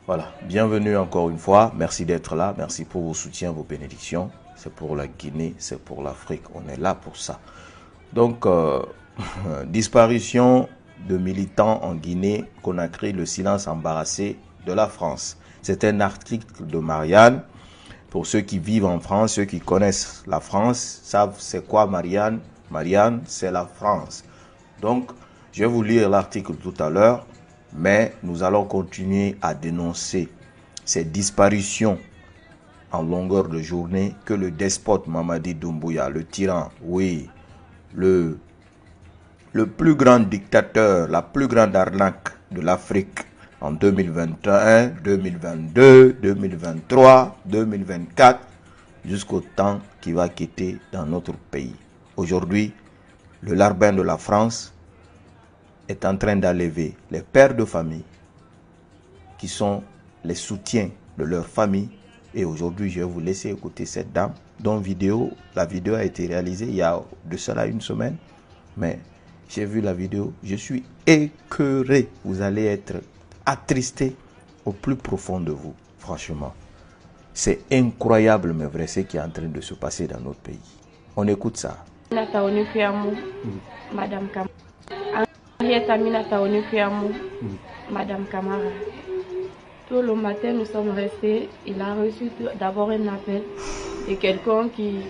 Voilà, bienvenue encore une fois. Merci d'être là. Merci pour vos soutiens, vos bénédictions. C'est pour la Guinée, c'est pour l'Afrique. On est là pour ça. Donc, disparition de militants en Guinée, Conakry, le silence embarrassé de la France. C'est un article de Marianne. Pour ceux qui vivent en France, ceux qui connaissent la France, savent c'est quoi Marianne. Marianne, c'est la France. Donc, je vais vous lire l'article tout à l'heure, mais nous allons continuer à dénoncer ces disparitions en longueur de journée que le despote Mamadi Doumbouya, le tyran, oui, le plus grand dictateur, la plus grande arnaque de l'Afrique en 2021, 2022, 2023, 2024, jusqu'au temps qu'il va quitter dans notre pays. Aujourd'hui, le larbin de la France est en train d'enlever les pères de famille qui sont les soutiens de leur famille. Et aujourd'hui, je vais vous laisser écouter cette dame dont la vidéo a été réalisée il y a de cela une semaine. Mais j'ai vu la vidéo, je suis écœuré. Vous allez être attristé au plus profond de vous, franchement. C'est incroyable, mais vrai, ce qui est en train de se passer dans notre pays. On écoute ça. Madame Camara. Madame Camara. Tout le matin, nous sommes restés. Il a reçu d'abord un appel de quelqu'un qui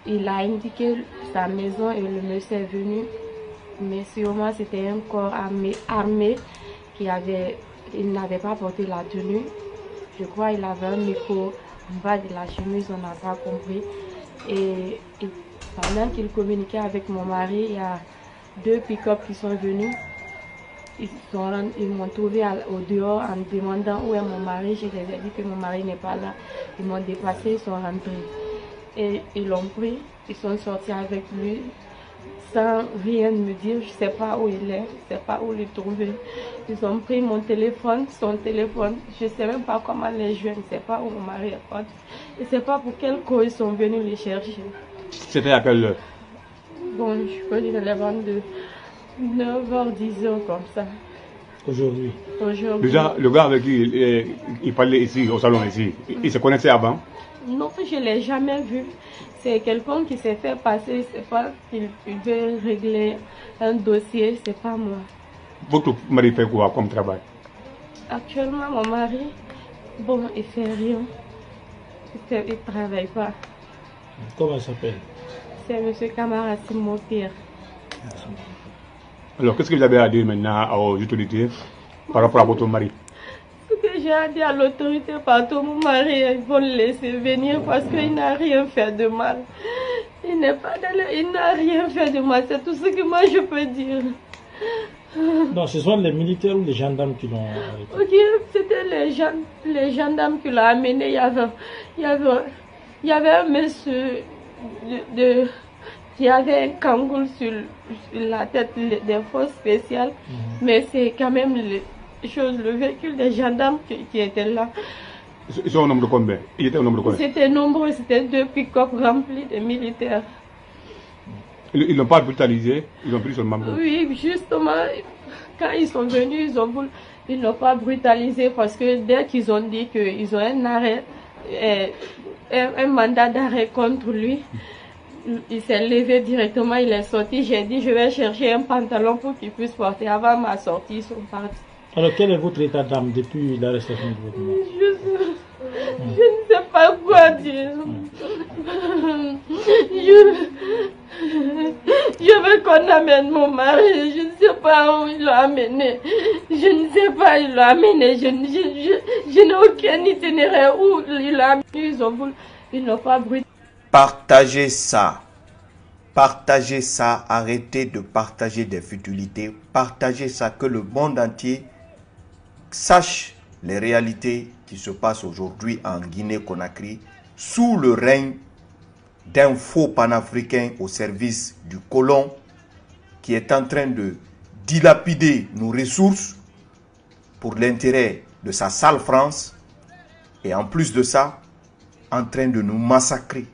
il a indiqué sa maison et le monsieur est venu. Mais sûrement, c'était un corps armé qui il n'avait pas porté la tenue. Je crois qu'il avait un micro en bas de la chemise, on n'a pas compris. Et pendant qu'il communiquait avec mon mari, il y a 2 pick-up qui sont venus. Ils m'ont trouvé au dehors en demandant où est mon mari. Je les ai dit que mon mari n'est pas là. Ils m'ont dépassé, ils sont rentrés. Et ils l'ont pris, ils sont sortis avec lui sans rien me dire. Je ne sais pas où il est, je ne sais pas où le trouver. Ils ont pris mon téléphone, son téléphone. Je ne sais même pas comment les joindre, je ne sais pas où mon mari est. Je ne sais pas pour quelle cause ils sont venus les chercher. C'était à quelle heure? Bon, je peux dire les ventes de 9h, 10h comme ça. Aujourd'hui. Aujourd'hui. Déjà, le gars avec qui il parlait ici, au salon ici, il se connaissait avant? Non, je ne l'ai jamais vu. C'est quelqu'un qui s'est fait passer, c'est pas qu'il veut régler un dossier, c'est pas moi. Votre mari fait quoi comme travail? Actuellement, mon mari, bon, il fait rien. Il travaille pas. Comment il s'appelle? C'est M. Camara Simopir. Alors, qu'est-ce que vous avez à dire maintenant aux autorités par rapport à votre mari? Ce que j'ai à dire à l'autorité, partout, mon mari, ils vont le laisser venir parce qu'il n'a rien fait de mal. Il n'a rien fait de mal, c'est tout ce que moi je peux dire. Non, ce sont les militaires ou les gendarmes qui l'ont arrêté? Ok, c'était les gendarmes qui l'ont amené. Il y avait un monsieur qui avait un kangourou sur la tête, des forces spéciales, mais c'est quand même le véhicule des gendarmes qui était là. Ils sont au nombre de combien? Ils étaient au nombre de combien? C'était nombreux, c'était 2 pick-up remplis de militaires. Ils n'ont pas brutalisé, ils ont pris seulement. Oui, justement, quand ils sont venus, ils n'ont pas brutalisé parce que dès qu'ils ont dit qu'ils ont un arrêt, un mandat d'arrêt contre lui, il s'est levé directement, il est sorti. J'ai dit, je vais chercher un pantalon pour qu'il puisse porter. Avant ma sortie, ils sont partis. Alors, quel est votre état d'âme depuis l'arrestation de votre mari? Je ne sais pas quoi dire. Je veux qu'on amène mon mari. Je ne sais pas où il l'a amené. Je ne sais pas où il l'a amené. Je n'ai aucun itinéraire où il l'a amené. Ils n'ont pas brûlé. Partagez ça. Partagez ça. Arrêtez de partager des futilités. Partagez ça, que le monde entier sache les réalités qui se passent aujourd'hui en Guinée-Conakry sous le règne d'un faux panafricain au service du colon qui est en train de dilapider nos ressources pour l'intérêt de sa sale France et en plus de ça, en train de nous massacrer.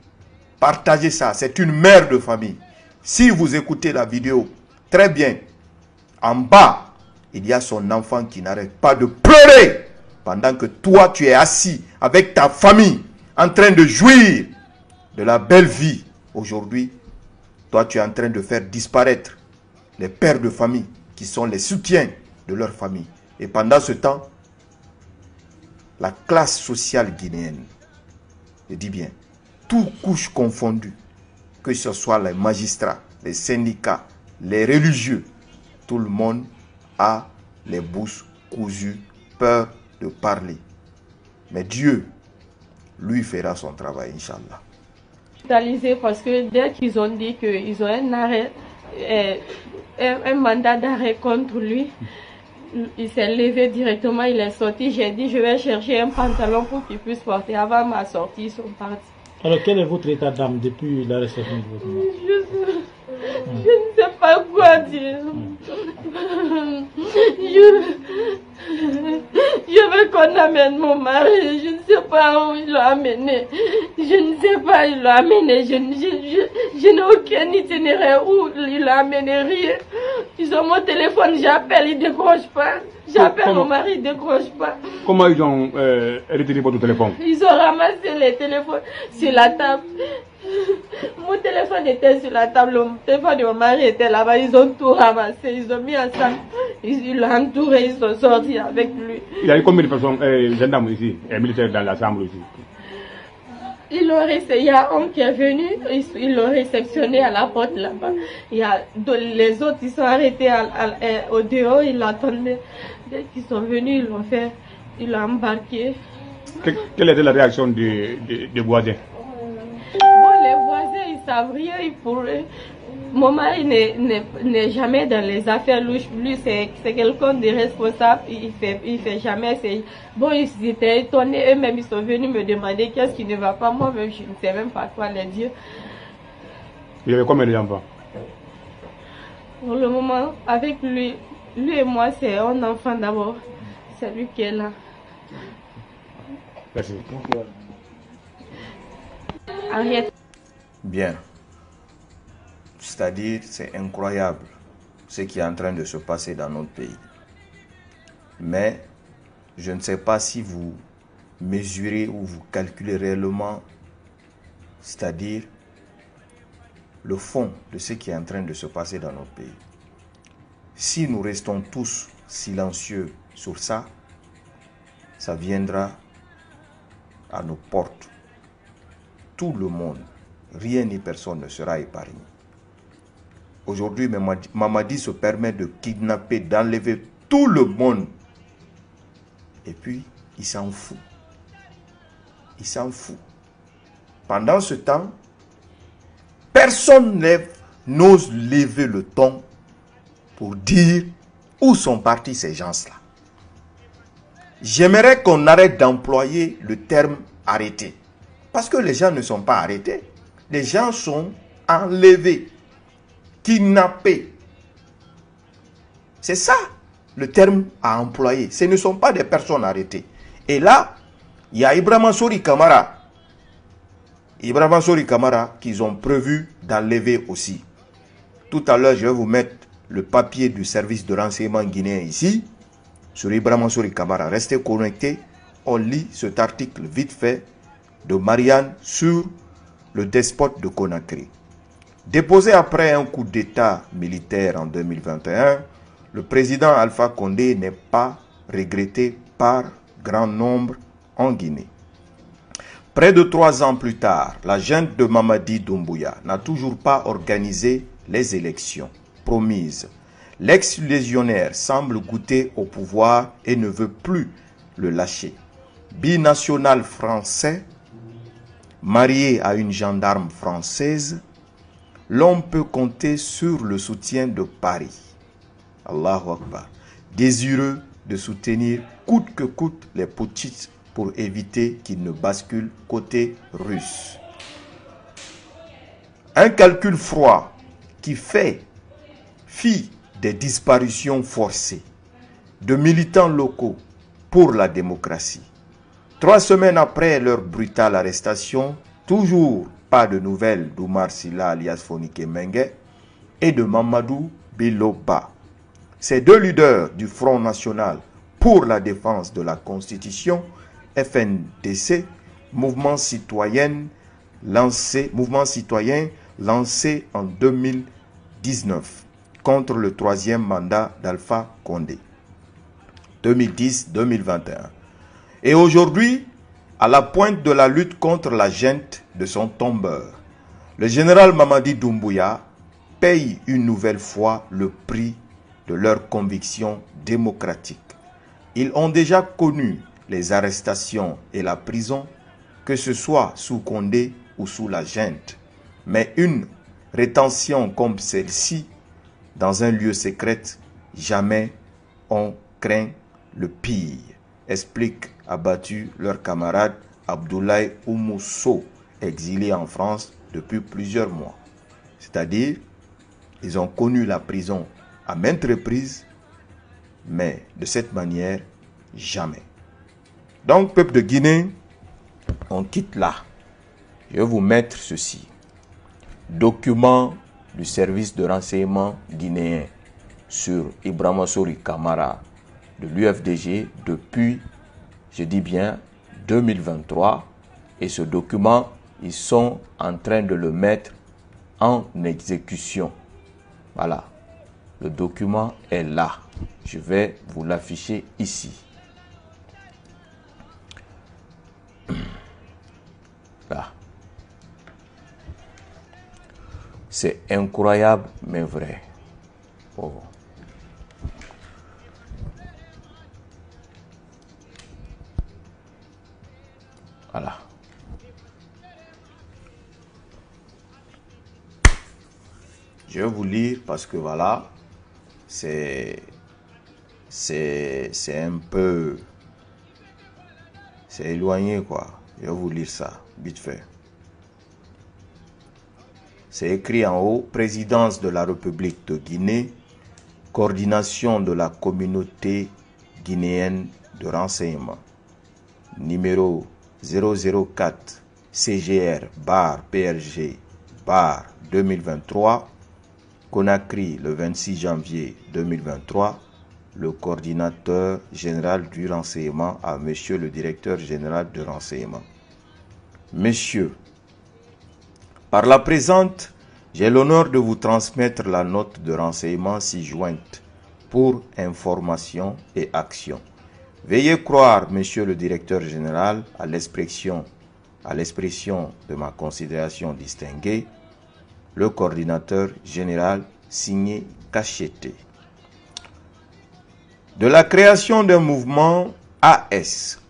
Partagez ça, c'est une mère de famille. Si vous écoutez la vidéo, très bien, en bas, il y a son enfant qui n'arrête pas de pleurer pendant que toi, tu es assis avec ta famille en train de jouir de la belle vie. Aujourd'hui, toi, tu es en train de faire disparaître les pères de famille qui sont les soutiens de leur famille. Et pendant ce temps, la classe sociale guinéenne, je dis bien, toutes couches confondues, que ce soit les magistrats, les syndicats, les religieux, tout le monde a les bouches cousues, peur de parler. Mais Dieu, lui, fera son travail, Inch'Allah. Parce que dès qu'ils ont dit qu'ils ont un arrêt, un mandat d'arrêt contre lui, il s'est levé directement, il est sorti. J'ai dit, je vais chercher un pantalon pour qu'il puisse porter. Avant ma sortie, ils sont partis. Alors, quel est votre état d'âme depuis l'arrestation de votre mari? Je ne sais pas quoi dire. Je veux qu'on amène mon mari. Je ne sais pas où il l'a amené. Je ne sais pas où il l'a amené. Je n'ai aucun itinéraire où il l'a amené. Rien. Ils ont mon téléphone, j'appelle, il ne décroche pas. J'appelle mon mari, il ne décroche pas. Comment ils ont retiré votre téléphone? Ils ont ramassé les téléphones sur la table. Mon téléphone était sur la table, le téléphone de mon mari était là-bas, ils ont tout ramassé, ils ont mis ensemble, ils l'ont entouré, ils sont sortis avec lui. Il y a eu combien de personnes, gendarmes ici, et militaires dans la chambre ici? Il y a un homme qui est venu, ils l'ont réceptionné à la porte là-bas. Les autres, ils sont arrêtés au dehors, ils l'attendaient. Dès qu'ils sont venus, ils l'ont embarqué. Quelle était la réaction des voisins? Bon, les voisins, ils savent rien, mon mari n'est jamais dans les affaires louches. Lui, c'est quelqu'un de responsable, il fait jamais. Bon, ils étaient étonnés, eux-mêmes, ils sont venus me demander qu'est-ce qui ne va pas. Moi-même, je ne sais même pas quoi leur dire. Il y avait combien d'enfants? Pour le moment, avec lui et moi, c'est un enfant d'abord. C'est lui qui est là. Merci. Arrête. Bien. C'est-à-dire, c'est incroyable ce qui est en train de se passer dans notre pays. Mais je ne sais pas si vous mesurez ou vous calculez réellement, c'est-à-dire le fond de ce qui est en train de se passer dans notre pays. Si nous restons tous silencieux sur ça, ça viendra à nos portes. Tout le monde, rien ni personne ne sera épargné. Aujourd'hui, Mamadi se permet de kidnapper, d'enlever tout le monde. Et puis, il s'en fout. Il s'en fout. Pendant ce temps, personne n'ose lever le ton pour dire où sont partis ces gens-là. J'aimerais qu'on arrête d'employer le terme arrêté. Parce que les gens ne sont pas arrêtés. Les gens sont enlevés, kidnappés. C'est ça le terme à employer. Ce ne sont pas des personnes arrêtées. Et là, il y a Ibrahima Sori Kamara. Ibrahima Sori Kamara qu'ils ont prévu d'enlever aussi. Tout à l'heure, je vais vous mettre le papier du service de renseignement guinéen ici, sur Ibrahima Sori Kamara. Restez connectés. On lit cet article vite fait de Marianne sur le despote de Conakry. Déposé après un coup d'état militaire en 2021, le président Alpha Condé n'est pas regretté par grand nombre en Guinée. Près de 3 ans plus tard, la junte de Mamadi Doumbouya n'a toujours pas organisé les élections promises. L'ex-légionnaire semble goûter au pouvoir et ne veut plus le lâcher. Binational français, marié à une gendarme française, l'on peut compter sur le soutien de Paris. Allahu Akbar. Désireux de soutenir coûte que coûte les putschistes pour éviter qu'ils ne basculent côté russe. Un calcul froid qui fit des disparitions forcées de militants locaux pour la démocratie. 3 semaines après leur brutale arrestation, toujours pas de nouvelles d'Oumar Silla alias Fonike Mengue et de Mamadou Biloba. Ces deux leaders du Front National pour la défense de la Constitution, FNDC, mouvement citoyen lancé en 2019 contre le troisième mandat d'Alpha Condé, 2010-2021. Et aujourd'hui, à la pointe de la lutte contre la junte de son tombeur, le général Mamadi Doumbouya paye une nouvelle fois le prix de leurs convictions démocratiques. Ils ont déjà connu les arrestations et la prison, que ce soit sous Condé ou sous la junte. Mais une rétention comme celle-ci, dans un lieu secret, jamais on craint le pire, explique abattu leur camarade Abdoulaye Oumousso, exilé en France depuis plusieurs mois. C'est-à-dire, ils ont connu la prison à maintes reprises, mais de cette manière, jamais. Donc, peuple de Guinée, on quitte là. Je vais vous mettre ceci. Document du service de renseignement guinéen sur Ibrahima Sori Kamara de l'UFDG depuis, je dis bien, 2023. Et ce document, ils sont en train de le mettre en exécution. Voilà. Le document est là. Je vais vous l'afficher ici. Là. C'est incroyable, mais vrai. Oh. Voilà. Je vais vous lire parce que voilà, c'est un peu, c'est éloigné quoi. Je vais vous lire ça, vite fait. C'est écrit en haut, Présidence de la République de Guinée, coordination de la communauté guinéenne de renseignement, numéro 004 CGR-PRG-2023, Conakry le 26 janvier 2023, le coordinateur général du renseignement à Monsieur le directeur général de renseignement. Messieurs, par la présente, j'ai l'honneur de vous transmettre la note de renseignement ci-jointe pour information et action. Veuillez croire, Monsieur le directeur général, à l'expression de ma considération distinguée, le coordinateur général signé Cacheté. De la création d'un mouvement AS,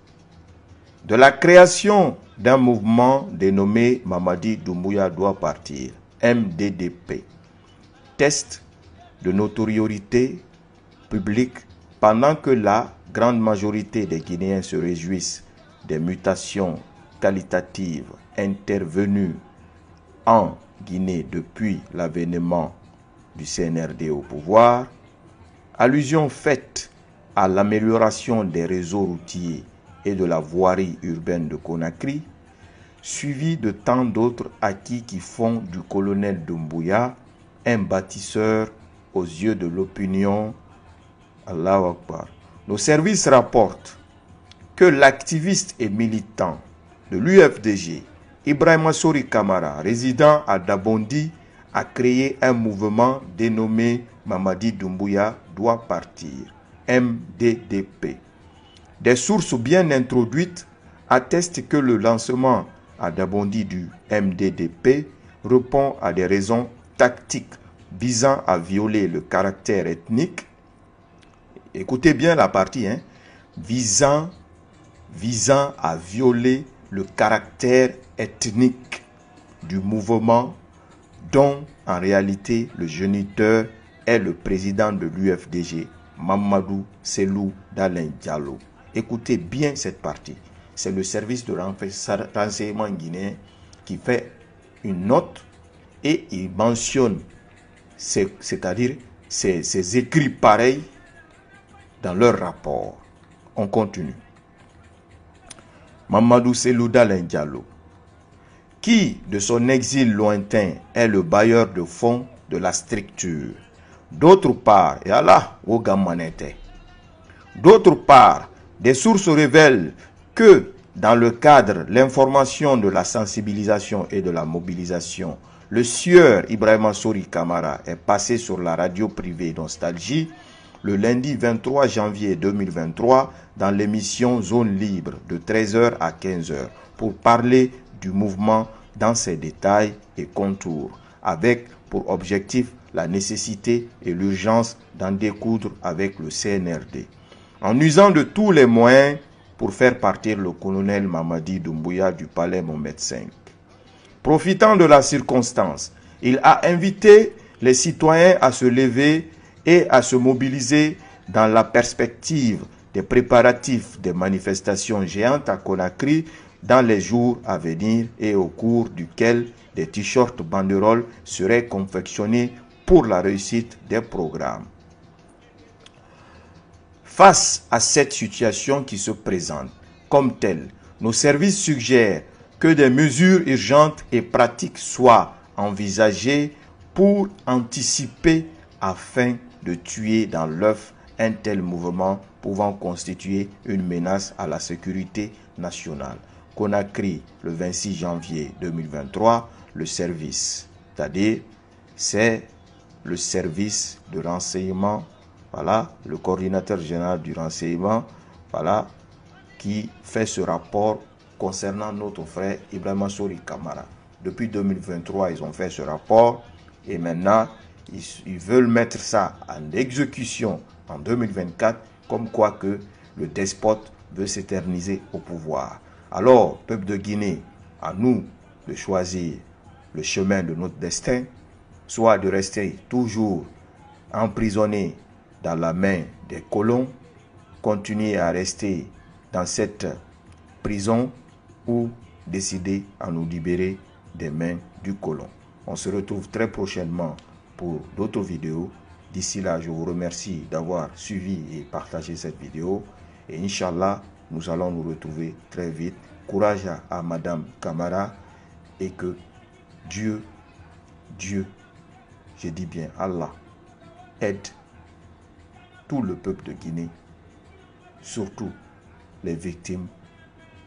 de la création d'un mouvement dénommé Mamadi Doumbouya doit partir, MDDP, test de notoriété publique pendant que la grande majorité des Guinéens se réjouissent des mutations qualitatives intervenues en Guinée depuis l'avènement du CNRD au pouvoir, allusion faite à l'amélioration des réseaux routiers et de la voirie urbaine de Conakry, suivi de tant d'autres acquis qui font du colonel Doumbouya un bâtisseur aux yeux de l'opinion. Allahu Akbar. Nos services rapportent que l'activiste et militant de l'UFDG, Ibrahima Sori Kamara, résident à Dabondi, a créé un mouvement dénommé Mamadi Doumbouya doit partir, MDDP. Des sources bien introduites attestent que le lancement à Dabondi du MDDP répond à des raisons tactiques visant à violer le caractère ethnique. Écoutez bien la partie, hein, visant à violer le caractère ethnique du mouvement dont en réalité le géniteur est le président de l'UFDG, Mamadou Selou Dalen Diallo. Écoutez bien cette partie. C'est le service de renseignement guinéen qui fait une note et il mentionne, c'est-à-dire ces écrits pareils dans leur rapport. On continue. Mamadou Selou Dalen Diallo, qui de son exil lointain est le bailleur de fonds de la structure, D'autre part, et Allah, d'autre part, des sources révèlent que dans le cadre de l'information, de la sensibilisation et de la mobilisation, le sieur Ibrahima Sori Kamara est passé sur la radio privée Nostalgie le lundi 23 janvier 2023 dans l'émission Zone Libre de 13h à 15h pour parler du mouvement dans ses détails et contours, avec pour objectif la nécessité et l'urgence d'en découdre avec le CNRD. En usant de tous les moyens pour faire partir le colonel Mamadi Doumbouya du palais Mohamed V. Profitant de la circonstance, il a invité les citoyens à se lever et à se mobiliser dans la perspective des préparatifs des manifestations géantes à Conakry dans les jours à venir et au cours duquel des t-shirts banderoles seraient confectionnés pour la réussite des programmes. Face à cette situation qui se présente comme telle, nos services suggèrent que des mesures urgentes et pratiques soient envisagées pour anticiper afin de tuer dans l'œuf un tel mouvement pouvant constituer une menace à la sécurité nationale. Conakry, le 26 janvier 2023, le service, c'est-à-dire c'est le service de renseignement, voilà, le coordinateur général du renseignement, voilà, qui fait ce rapport concernant notre frère Ibrahima Sori Kamara. Depuis 2023, ils ont fait ce rapport et maintenant, ils veulent mettre ça en exécution en 2024, comme quoi que le despote veut s'éterniser au pouvoir. Alors, peuple de Guinée, à nous de choisir le chemin de notre destin, soit de rester toujours emprisonné dans la main des colons, continuer à rester dans cette prison ou décider à nous libérer des mains du colon. On se retrouve très prochainement pour d'autres vidéos. D'ici là, je vous remercie d'avoir suivi et partagé cette vidéo. Et Inch'Allah, nous allons nous retrouver très vite. Courage à Madame Kamara et que Dieu, je dis bien Allah, aide tout le peuple de Guinée, surtout les victimes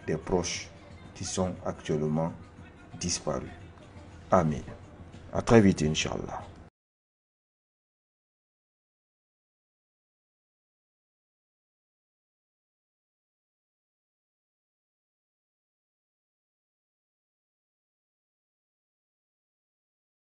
des proches qui sont actuellement disparus. Amen. À très vite, Inch'Allah.